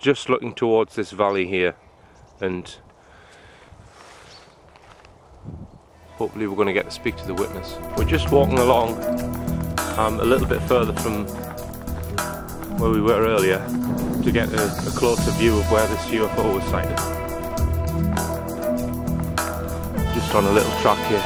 just looking towards this valley here, and hopefully we're going to get to speak to the witness. We're just walking along a little bit further from where we were earlier to get a closer view of where this UFO was sighted. Just on a little track here.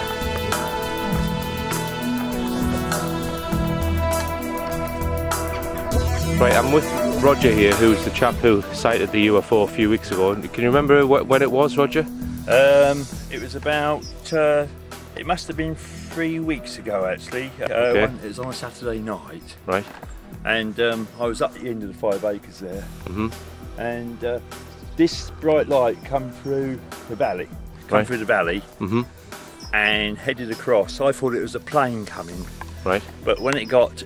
Right, I'm with Roger here, who's the chap who sighted the UFO a few weeks ago. Can you remember when it was, Roger? It was about, it must have been 3 weeks ago actually. Okay. It was on a Saturday night. Right. And I was up the end of the 5 acres there. And this bright light come through the valley. And headed across. I thought it was a plane coming. Right. But when it got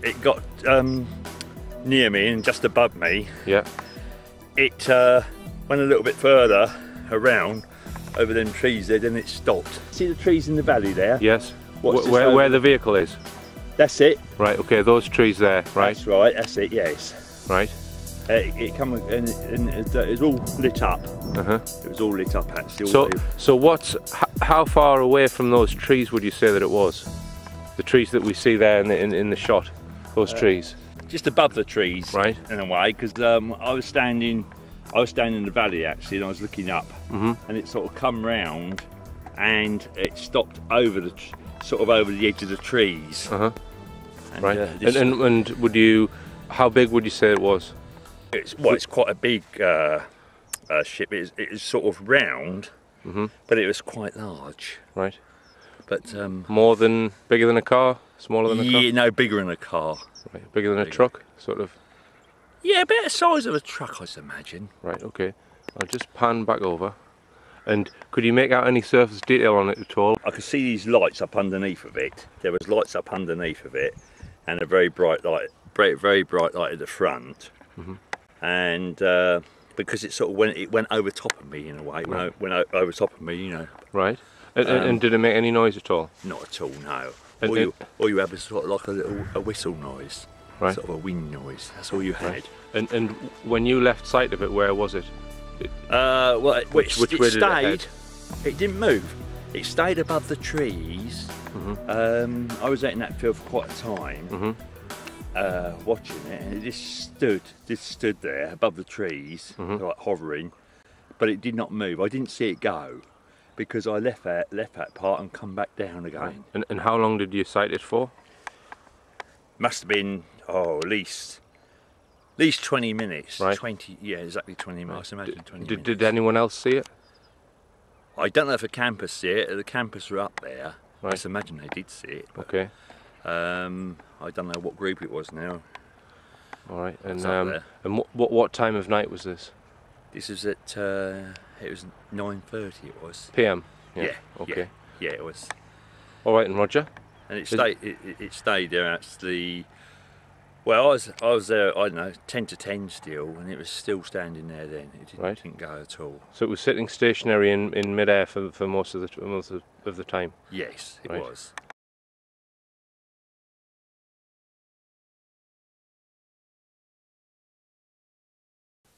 near me and just above me, yeah, it went a little bit further around over them trees there, then it stopped. See the trees in the valley there? Yes. Where the vehicle is? That's it. Right, okay, those trees there, right? That's right, that's it, yes. Right. It come and it was all lit up. It was all lit up actually. So how far away from those trees would you say that it was? The trees that we see there in the shot, those trees? Just above the trees, right? In a way, because I was standing in the valley actually, and I was looking up, and it sort of come round, and it stopped over the sort of over the edge of the trees. And, right. And would you? How big would you say it was? It's quite a big ship. It is sort of round, but it was quite large. Right. But bigger than a car, smaller than a car? Yeah, no, bigger than a car. Right. Bigger than a truck, sort of. Yeah, about the size of a truck, I should imagine. Right. Okay. I'll just pan back over. And could you make out any surface detail on it at all? I could see these lights up underneath of it. There was lights up underneath of it, and a very bright light, very bright light at the front. And because it sort of went over top of me in a way. Right. Went over top of me, you know. Right. And did it make any noise at all? Not at all, no. All you had was sort of like a whistle noise, right? Sort of a wind noise. That's all you had. Right. And when you left sight of it, where was it? Which way did it head? It didn't move. It stayed above the trees. I was out in that field for quite a time, watching it, and it just stood there above the trees, like hovering, but it did not move. I didn't see it go, because I left that part and come back down again. Right. And how long did you sight it for? Must have been at least 20 minutes. Right. 20, yeah, exactly 20 minutes. Right. Imagine 20 minutes. Did anyone else see it? I don't know if the campus see it. The campus were up there. Right. I just imagine they did see it. But, okay. I don't know what group it was now. All right. And what time of night was this? This was at it was 9:30. It was. PM. Yeah. Okay. Yeah, it was. All right, and Roger. And it stayed there actually. Well, I was there, I don't know, 10 to 10 still, and it was still standing there then. It didn't go at all. So it was sitting stationary in mid-air for most of the time? Yes, it was.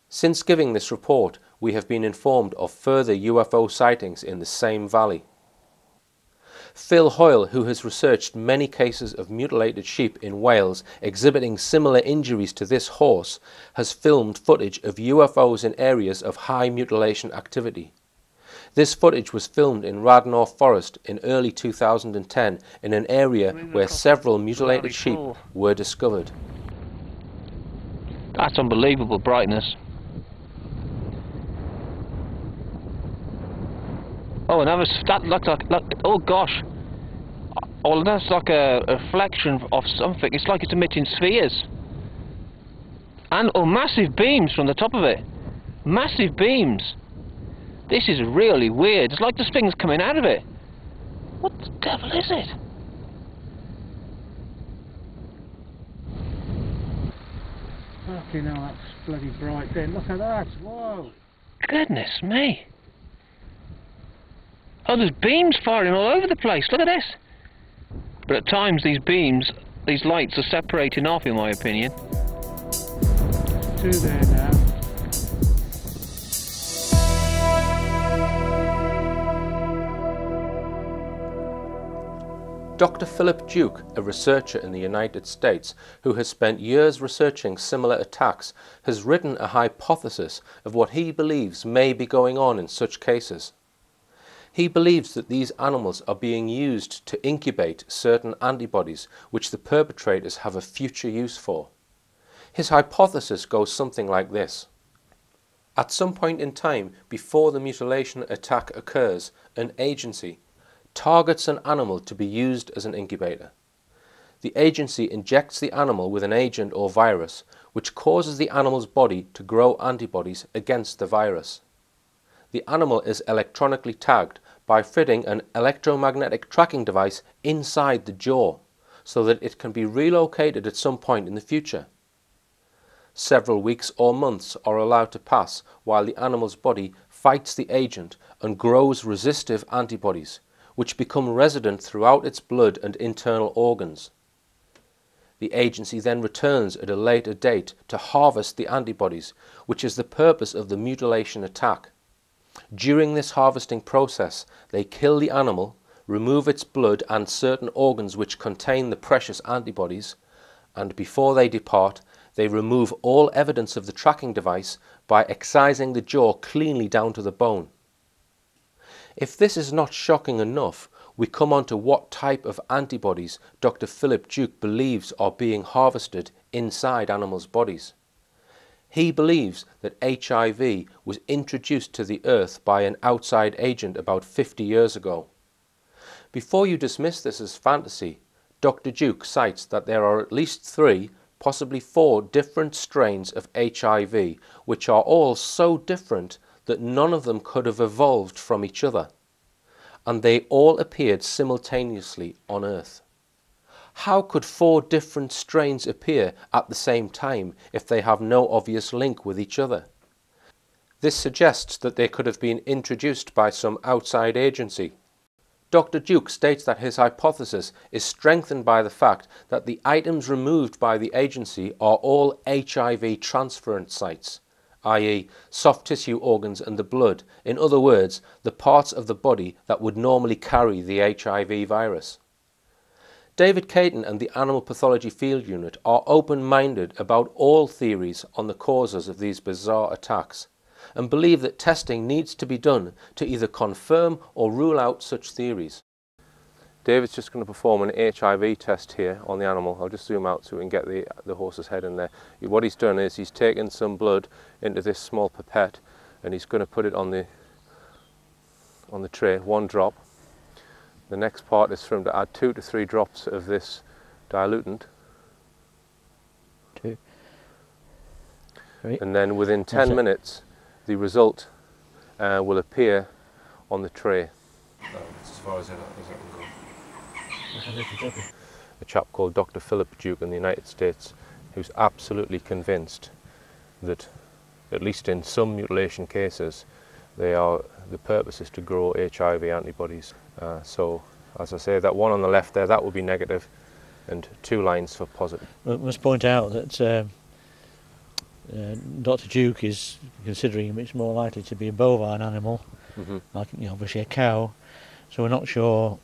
Since giving this report, we have been informed of further UFO sightings in the same valley. Phil Hoyle, who has researched many cases of mutilated sheep in Wales exhibiting similar injuries to this horse, has filmed footage of UFOs in areas of high mutilation activity. This footage was filmed in Radnor Forest in early 2010 in an area where several mutilated sheep were discovered. That's unbelievable brightness. Oh, and that looks like, oh gosh. Oh, that's like a reflection of something. It's like it's emitting spheres. And, oh, massive beams from the top of it. Massive beams. This is really weird. It's like there's things coming out of it. What the devil is it? Fucking hell, that's bloody bright then. Look at that. Whoa. Goodness me. Oh, there's beams firing all over the place. Look at this. But at times these beams, these lights are separating off, in my opinion. Two there now. Dr. Philip Duke, a researcher in the United States who has spent years researching similar attacks, has written a hypothesis of what he believes may be going on in such cases. He believes that these animals are being used to incubate certain antibodies which the perpetrators have a future use for. His hypothesis goes something like this. At some point in time before the mutilation attack occurs, an agency targets an animal to be used as an incubator. The agency injects the animal with an agent or virus which causes the animal's body to grow antibodies against the virus. The animal is electronically tagged by fitting an electromagnetic tracking device inside the jaw so that it can be relocated at some point in the future. Several weeks or months are allowed to pass while the animal's body fights the agent and grows resistive antibodies, which become resident throughout its blood and internal organs. The agency then returns at a later date to harvest the antibodies, which is the purpose of the mutilation attack. During this harvesting process, they kill the animal, remove its blood and certain organs which contain the precious antibodies, and before they depart, they remove all evidence of the tracking device by excising the jaw cleanly down to the bone. If this is not shocking enough, we come on to what type of antibodies Dr. Philip Duke believes are being harvested inside animals' bodies. He believes that HIV was introduced to the earth by an outside agent about 50 years ago. Before you dismiss this as fantasy, Dr. Duke cites that there are at least 3, possibly 4 different strains of HIV which are all so different that none of them could have evolved from each other, and they all appeared simultaneously on Earth. How could 4 different strains appear at the same time if they have no obvious link with each other? This suggests that they could have been introduced by some outside agency. Dr. Duke states that his hypothesis is strengthened by the fact that the items removed by the agency are all HIV transference sites, i.e. soft tissue organs and the blood, in other words, the parts of the body that would normally carry the HIV virus. David Caton and the Animal Pathology Field Unit are open-minded about all theories on the causes of these bizarre attacks, and believe that testing needs to be done to either confirm or rule out such theories. David's just going to perform an HIV test here on the animal. I'll just zoom out so we can get the horse's head in there. What he's done is he's taken some blood into this small pipette and he's going to put it on the tray, 1 drop. The next part is for him to add 2 to 3 drops of this dilutant. 2, 3. And then within 10 minutes the result will appear on the tray. That's as far as I can go. A chap called Dr. Philip Duke in the United States who's absolutely convinced that, at least in some mutilation cases, the purpose is to grow HIV antibodies. So, as I say, that one on the left there, that will be negative, and 2 lines for positive. I must point out that Dr. Duke is considering it's more likely to be a bovine animal, like obviously a cow, so we're not sure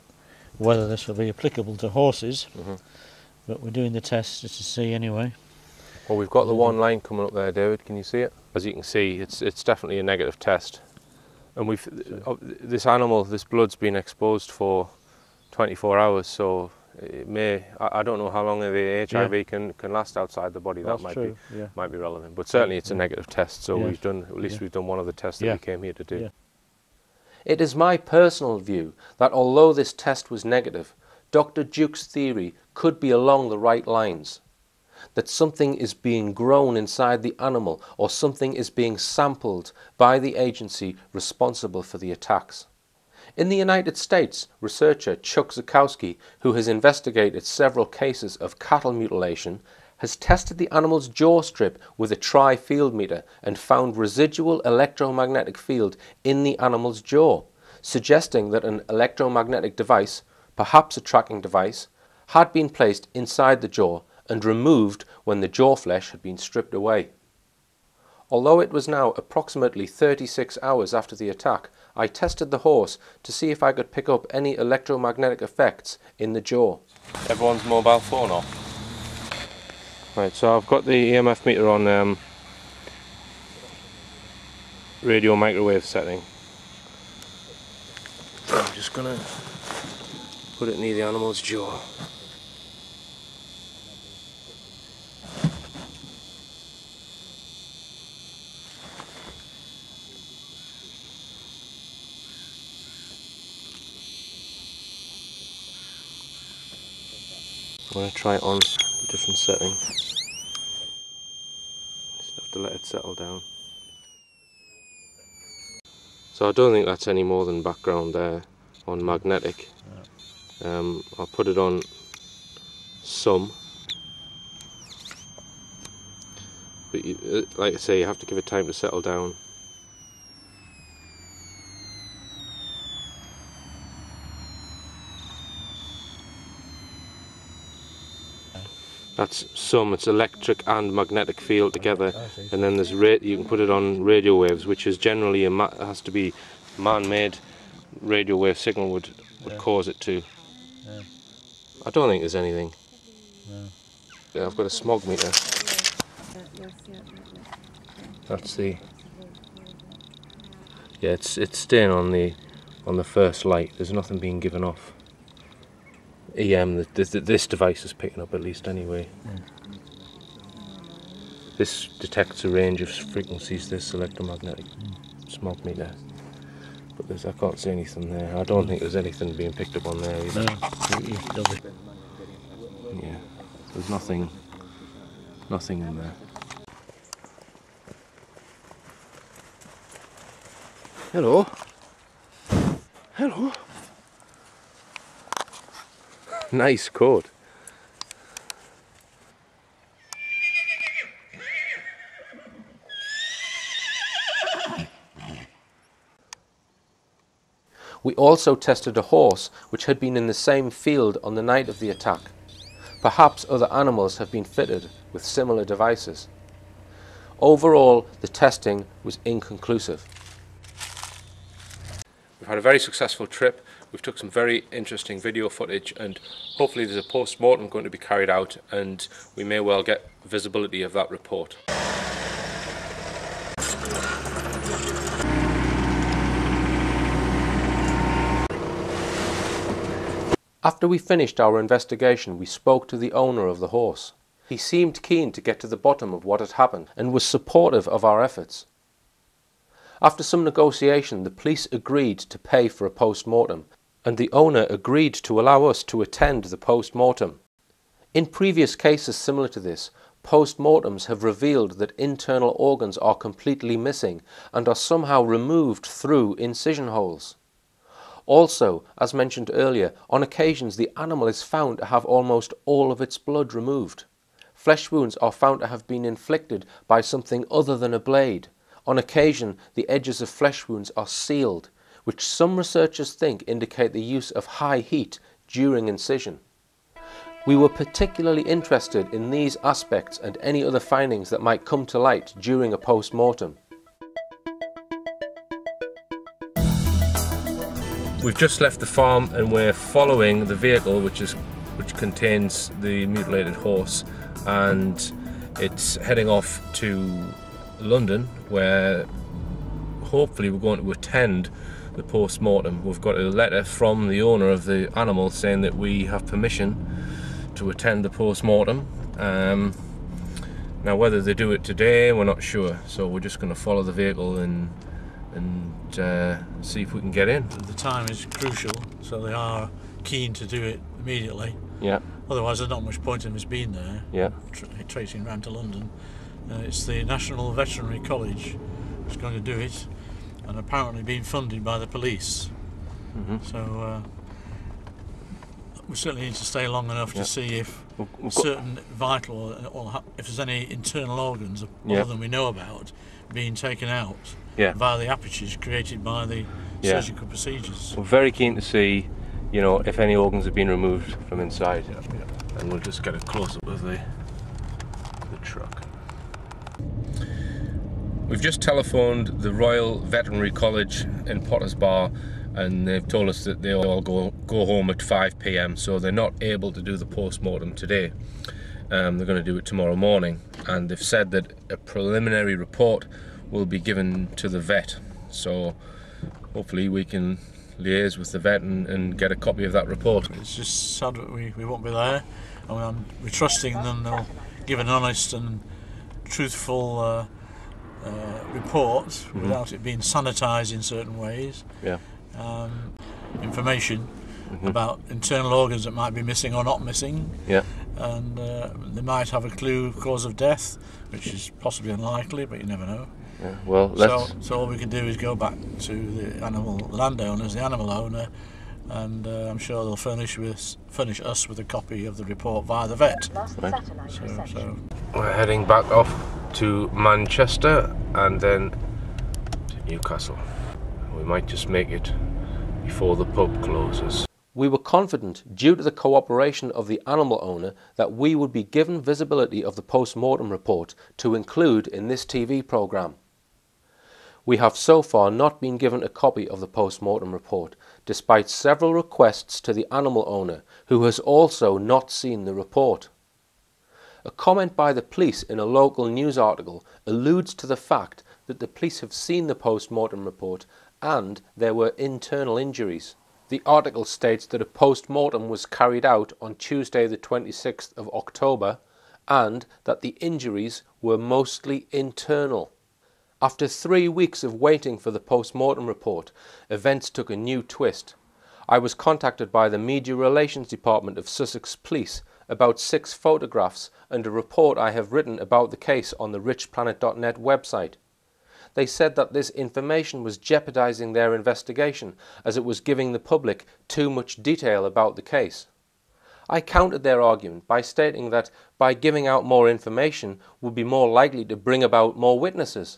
whether this will be applicable to horses, but we're doing the test just to see anyway. Well, we've got the 1 line coming up there, David, can you see it? As you can see, it's definitely a negative test. And this animal, this blood's been exposed for 24 hours, so it may, I don't know how long the HIV can last outside the body. That might be relevant, but certainly it's a negative test, so we've done, at least we've done one of the tests that we came here to do. It is my personal view that although this test was negative, Dr. Duke's theory could be along the right lines. That something is being grown inside the animal or something is being sampled by the agency responsible for the attacks. In the United States, researcher Chuck Zukowski, who has investigated several cases of cattle mutilation, has tested the animal's jaw strip with a tri-field meter and found residual electromagnetic field in the animal's jaw, suggesting that an electromagnetic device, perhaps a tracking device, had been placed inside the jaw and removed when the jaw flesh had been stripped away. Although it was now approximately 36 hours after the attack, I tested the horse to see if I could pick up any electromagnetic effects in the jaw. Everyone's mobile phone off. Right, so I've got the EMF meter on radio microwave setting. I'm just gonna put it near the animal's jaw. I'm going to try it on a different setting. Just have to let it settle down. So I don't think that's any more than background there on magnetic. I'll put it on some. But like I say, you have to give it time to settle down. That's some, it's electric and magnetic field together, and then there's you can put it on radio waves, which is generally has to be man-made radio wave signal would cause it to. Yeah. I don't think there's anything. No. Yeah, I've got a smog meter. That's the. Yeah, it's staying on the first light. There's nothing being given off. EM, this device is picking up at least anyway. This detects a range of frequencies, this electromagnetic smog meter. But I can't see anything there. I don't think there's anything being picked up on there either. No. Yeah, there's nothing in there. Hello. Hello. Nice code. We also tested a horse which had been in the same field on the night of the attack. Perhaps other animals have been fitted with similar devices. Overall, the testing was inconclusive. We've had a very successful trip. We've took some very interesting video footage, and hopefully there's a post-mortem going to be carried out, and we may well get visibility of that report. After we finished our investigation, we spoke to the owner of the horse. He seemed keen to get to the bottom of what had happened and was supportive of our efforts. After some negotiation, the police agreed to pay for a post-mortem, and the owner agreed to allow us to attend the post-mortem. In previous cases similar to this, post-mortems have revealed that internal organs are completely missing and are somehow removed through incision holes. Also, as mentioned earlier, on occasions the animal is found to have almost all of its blood removed. Flesh wounds are found to have been inflicted by something other than a blade. On occasion, the edges of flesh wounds are sealed, which some researchers think indicate the use of high heat during incision. We were particularly interested in these aspects and any other findings that might come to light during a post-mortem. We've just left the farm and we're following the vehicle which contains the mutilated horse, and it's heading off to London, where hopefully we're going to attend the post-mortem. We've got a letter from the owner of the animal saying that we have permission to attend the post-mortem. Now whether they do it today, we're not sure, so we're just going to follow the vehicle and see if we can get in. The time is crucial, so they are keen to do it immediately. Yeah. Otherwise there's not much point in us being there. Yeah. Tracing round to London. It's the National Veterinary College who's going to do it, and apparently being funded by the police. So we certainly need to stay long enough to see if certain vital, or if there's any internal organs other than we know about being taken out via the apertures created by the surgical procedures. We're very keen to see, you know, if any organs have been removed from inside. And we'll just get a close up of the truck. We've just telephoned the Royal Veterinary College in Potters Bar, and they've told us that they'll all go home at 5 p.m, so they're not able to do the post-mortem today. They're going to do it tomorrow morning, and they've said that a preliminary report will be given to the vet, so hopefully we can liaise with the vet and get a copy of that report. It's just sad that we won't be there, and we're trusting them they'll give an honest and truthful report without it being sanitised in certain ways. Yeah. Information about internal organs that might be missing or not missing. Yeah. And they might have a clue cause of death, which is possibly unlikely, but you never know. Yeah. Well, so all we can do is go back to the animal landowners, the animal owner, and I'm sure they'll furnish us with a copy of the report via the vet. Right. So we're heading back off to Manchester and then to Newcastle. We might just make it before the pub closes. We were confident, due to the cooperation of the animal owner, that we would be given visibility of the post-mortem report to include in this TV programme. We have so far not been given a copy of the post-mortem report, despite several requests to the animal owner, who has also not seen the report. A comment by the police in a local news article alludes to the fact that the police have seen the post-mortem report and there were internal injuries. The article states that a post-mortem was carried out on Tuesday the 26th of October and that the injuries were mostly internal. After 3 weeks of waiting for the post-mortem report, events took a new twist. I was contacted by the Media Relations Department of Sussex Police about 6 photographs and a report I have written about the case on the richplanet.net website. They said that this information was jeopardising their investigation as it was giving the public too much detail about the case. I countered their argument by stating that by giving out more information would be more likely to bring about more witnesses.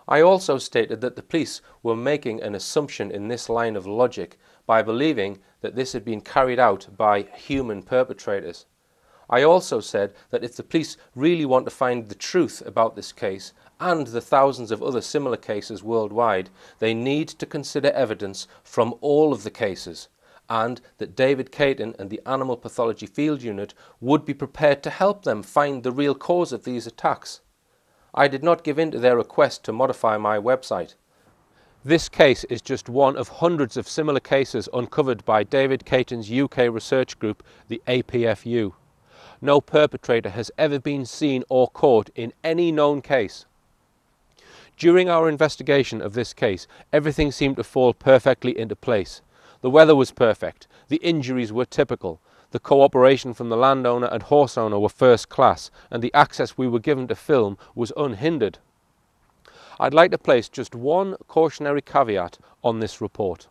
I also stated that the police were making an assumption in this line of logic by believing that this had been carried out by human perpetrators. I also said that if the police really want to find the truth about this case and the thousands of other similar cases worldwide, they need to consider evidence from all of the cases, and that David Caton and the Animal Pathology Field Unit would be prepared to help them find the real cause of these attacks. I did not give in to their request to modify my website. This case is just one of hundreds of similar cases uncovered by David Caton's UK research group, the APFU. No perpetrator has ever been seen or caught in any known case. During our investigation of this case, everything seemed to fall perfectly into place. The weather was perfect, the injuries were typical, the cooperation from the landowner and horse owner were first class, and the access we were given to film was unhindered. I'd like to place just one cautionary caveat on this report.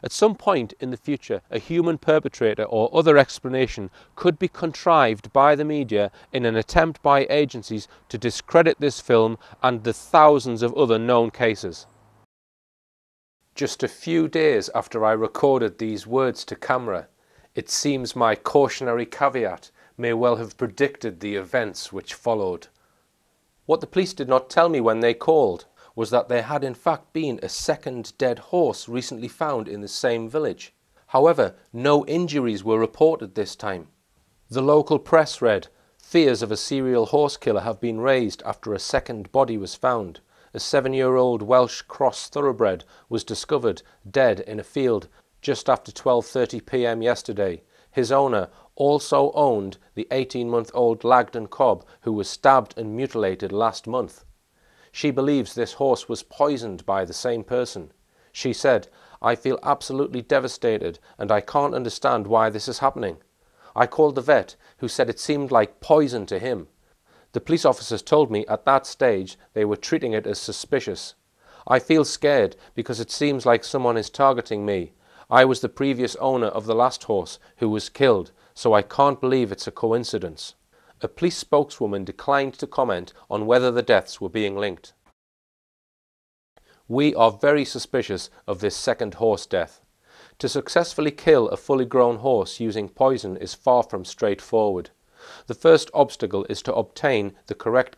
At some point in the future, a human perpetrator or other explanation could be contrived by the media in an attempt by agencies to discredit this film and the thousands of other known cases. Just a few days after I recorded these words to camera, it seems my cautionary caveat may well have predicted the events which followed. What the police did not tell me when they called was that there had in fact been a second dead horse recently found in the same village. However, no injuries were reported this time. The local press read, "Fears of a serial horse killer have been raised after a second body was found. A 7-year-old Welsh cross thoroughbred was discovered dead in a field just after 12:30 p.m. yesterday. His owner also owned the 18-month-old Lagden cob who was stabbed and mutilated last month. She believes this horse was poisoned by the same person. She said, 'I feel absolutely devastated and I can't understand why this is happening.' I called the vet, who said it seemed like poison to him. The police officers told me at that stage they were treating it as suspicious. I feel scared because it seems like someone is targeting me. I was the previous owner of the last horse who was killed, so I can't believe it's a coincidence." A police spokeswoman declined to comment on whether the deaths were being linked. We are very suspicious of this second horse death. To successfully kill a fully grown horse using poison is far from straightforward. The first obstacle is to obtain the correct